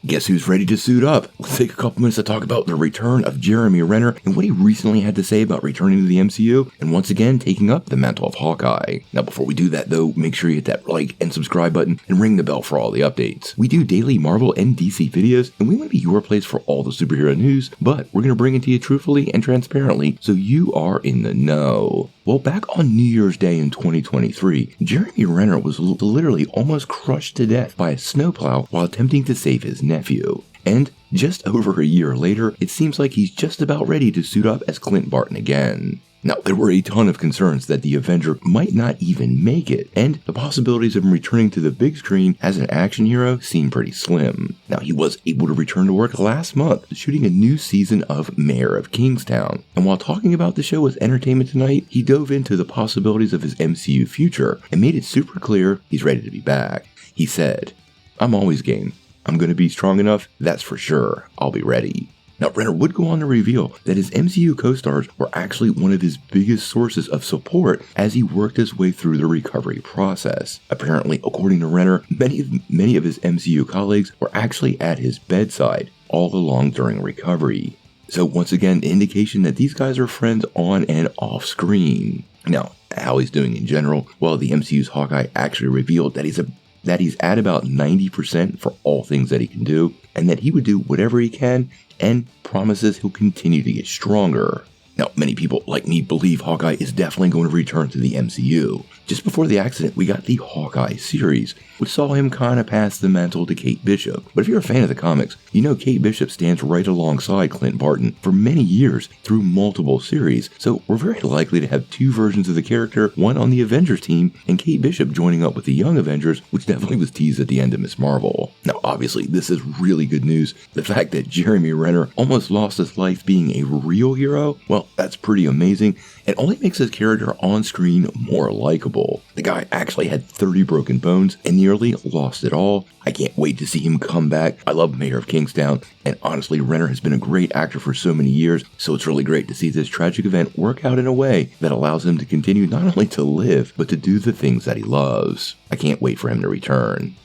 Guess who's ready to suit up? Let's take a couple minutes to talk about the return of Jeremy Renner and what he recently had to say about returning to the MCU and once again taking up the mantle of Hawkeye. Now before we do that though, make sure you hit that like and subscribe button and ring the bell for all the updates. We do daily Marvel and DC videos and we might be your place for all the superhero news, but we're going to bring it to you truthfully and transparently so you are in the know. Well, back on New Year's Day in 2023, Jeremy Renner was literally almost crushed to death by a snowplow while attempting to save his nephew. And just over a year later, it seems like he's just about ready to suit up as Clint Barton again. Now, there were a ton of concerns that the Avenger might not even make it, and the possibilities of him returning to the big screen as an action hero seem pretty slim. Now, he was able to return to work last month, shooting a new season of Mayor of Kingstown. And while talking about the show with Entertainment Tonight, he dove into the possibilities of his MCU future and made it super clear he's ready to be back. He said, "I'm always game. I'm going to be strong enough, that's for sure. I'll be ready." Now, Renner would go on to reveal that his MCU co-stars were actually one of his biggest sources of support as he worked his way through the recovery process. Apparently, according to Renner, many of his MCU colleagues were actually at his bedside all along during recovery. So once again, indication that these guys are friends on and off screen. Now, how he's doing in general, well, the MCU's Hawkeye actually revealed that he's at about 90% for all things that he can do, and that he would do whatever he can, and promises he'll continue to get stronger. Now, many people like me believe Hawkeye is definitely going to return to the MCU. Just before the accident, we got the Hawkeye series, which saw him kind of pass the mantle to Kate Bishop. But if you're a fan of the comics, you know Kate Bishop stands right alongside Clint Barton for many years through multiple series, so we're very likely to have two versions of the character, one on the Avengers team, and Kate Bishop joining up with the Young Avengers, which definitely was teased at the end of Ms. Marvel. Now, obviously, this is really good news. The fact that Jeremy Renner almost lost his life being a real hero, well, that's pretty amazing. It only makes his character on screen more likable. The guy actually had 30 broken bones and nearly lost it all. I can't wait to see him come back. I love Mayor of Kingstown, and honestly, Renner has been a great actor for so many years, so it's really great to see this tragic event work out in a way that allows him to continue not only to live, but to do the things that he loves. I can't wait for him to return.